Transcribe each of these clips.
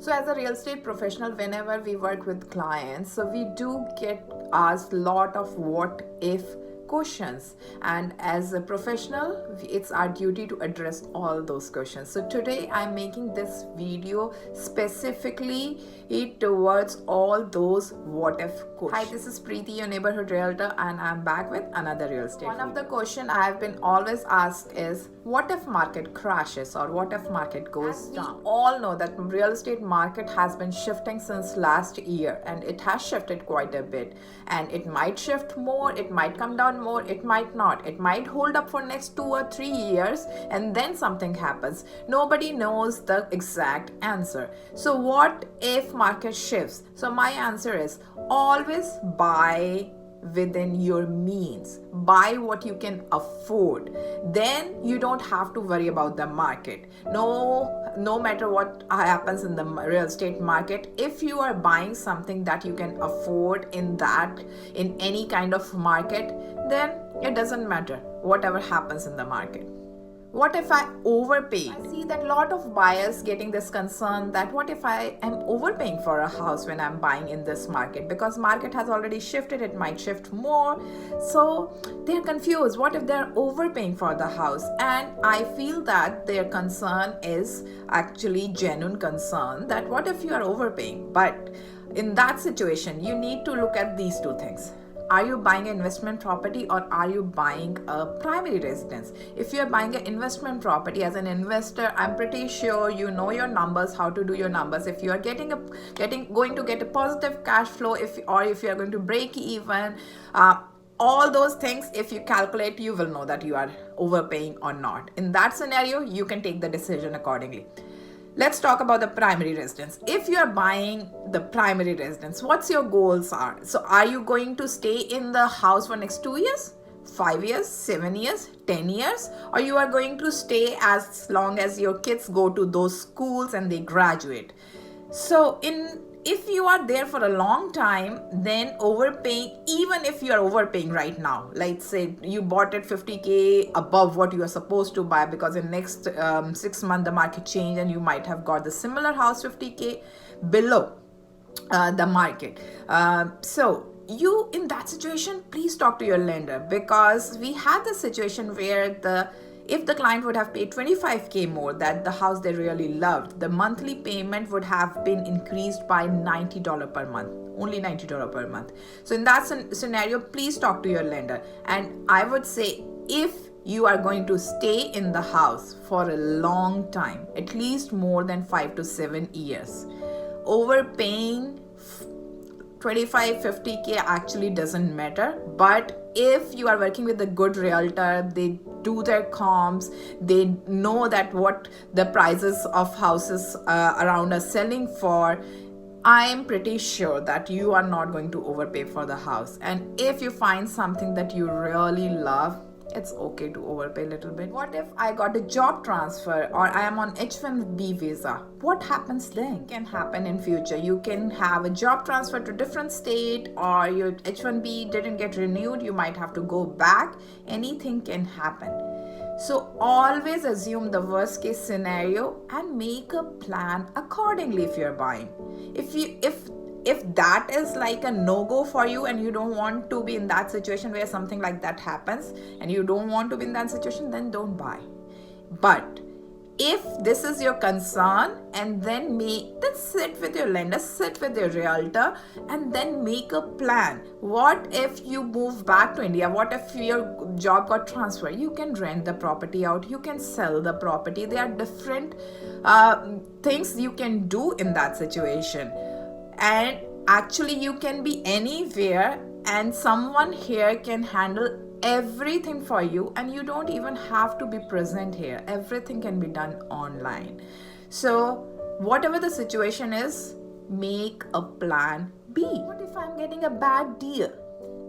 So as a real estate professional, whenever we work with clients, so we do get asked a lot of what if questions, and as a professional it's our duty to address all those questions. So today I'm making this video specifically towards all those what if questions. Hi, this is Preeti, your neighborhood realtor, and I'm back with another real estate video. One of the question I have been always asked is, what if market crashes or what if market goes down? We all know that real estate market has been shifting since last year, and it has shifted quite a bit, and it might shift more, it might come down more, it might not, it might hold up for next 2 or 3 years, and then something happens. Nobody knows the exact answer. So what if market shifts? So my answer is always buy within your means. Buy what you can afford. Then you don't have to worry about the market. No matter what happens in the real estate market, if you are buying something that you can afford in any kind of market, then it doesn't matter whatever happens in the market. What if I overpay? I see that a lot of buyers getting this concern that what if I am overpaying for a house when I'm buying in this market, because market has already shifted, it might shift more. So they're confused. What if they're overpaying for the house? And I feel that their concern is actually genuine concern, that what if you are overpaying? But in that situation, you need to look at these two things. Are you buying an investment property or are you buying a primary residence? If you're buying an investment property as an investor, I'm pretty sure you know your numbers, how to do your numbers. If you are going to get a positive cash flow, if you are going to break even, all those things, if you calculate, you will know that you are overpaying or not. In that scenario, you can take the decision accordingly. Let's talk about the primary residence. If you are buying the primary residence, what's your goals are? So are you going to stay in the house for next 2 years, 5 years, 7 years, 10 years, or you are going to stay as long as your kids go to those schools and they graduate? So if you are there for a long time, then overpaying, even if you are overpaying right now, let's say you bought it 50K above what you are supposed to buy, because in next 6 months the market changed and you might have got the similar house 50K below the market. So you, in that situation, please talk to your lender, because we had the situation where if the client would have paid 25K more, that the house they really loved, the monthly payment would have been increased by $90 per month, only $90 per month. So in that scenario, please talk to your lender. And I would say, if you are going to stay in the house for a long time, at least more than 5 to 7 years, overpaying 25-50K actually doesn't matter. But if you are working with a good realtor, they do their comps, they know that what the prices of houses around are selling for, I am pretty sure that you are not going to overpay for the house. And if you find something that you really love, it's okay to overpay a little bit. What if I got a job transfer or I am on H1B visa? What happens then? It can happen in future. You can have a job transfer to different state, or your H1B didn't get renewed. You might have to go back. Anything can happen. So always assume the worst case scenario and make a plan accordingly if you're buying. If that is like a no-go for you and you don't want to be in that situation where something like that happens and you don't want to be in that situation, then don't buy. But if this is your concern, and then sit with your lender, sit with your realtor, and then make a plan. What if you move back to India? What if your job got transferred? You can rent the property out, you can sell the property. There are different things you can do in that situation. And actually you can be anywhere and someone here can handle everything for you, and you don't even have to be present here. Everything can be done online. So whatever the situation is, make a plan B. What if I'm getting a bad deal?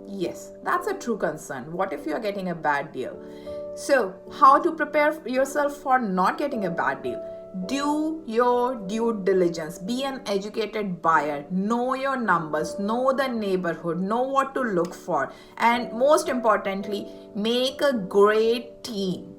Yes, that's a true concern. What if you are getting a bad deal? So how to prepare yourself for not getting a bad deal? Do your due diligence. Be an educated buyer. Know your numbers. Know the neighborhood. Know what to look for. And most importantly, make a great team.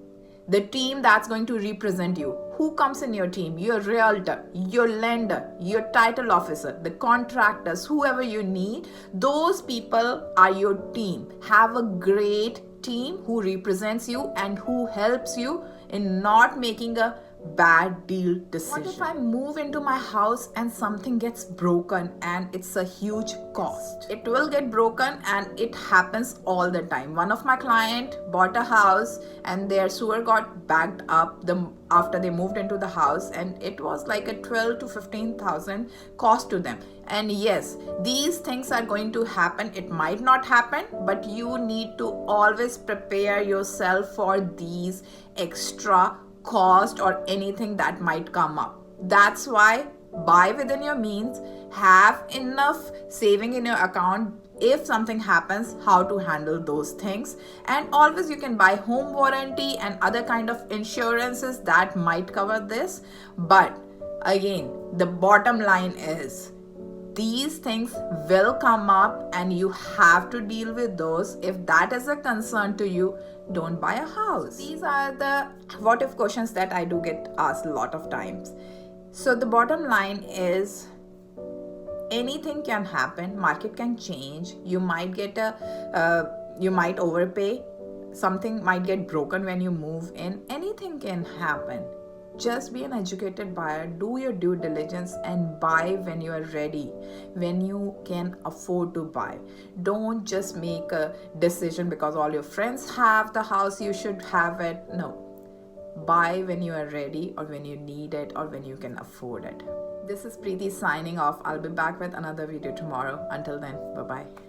the team that's going to represent you. Who comes in your team? Your realtor, your lender, your title officer, the contractors, whoever you need, those people are your team. Have a great team who represents you and who helps you in not making a bad deal decision. What if I move into my house and something gets broken and it's a huge cost? It will get broken, and it happens all the time. One of my client bought a house and their sewer got backed up after they moved into the house, and it was like a 12 to 15,000 cost to them. And yes, these things are going to happen. It might not happen, but you need to always prepare yourself for these extra cost or anything that might come up. That's why buy within your means, have enough saving in your account if something happens, how to handle those things. And always you can buy home warranty and other kind of insurances that might cover this. But again, the bottom line is these things will come up and you have to deal with those. If that is a concern to you, don't buy a house. These are the what if questions that I do get asked a lot of times. So the bottom line is anything can happen. Market can change. You might get you might overpay. Something might get broken when you move in. Anything can happen. Just be an educated buyer, do your due diligence, and buy when you are ready, when you can afford to buy. Don't just make a decision because all your friends have the house, you should have it. No. Buy when you are ready, or when you need it, or when you can afford it. This is Preeti signing off. I'll be back with another video tomorrow. Until then, bye-bye.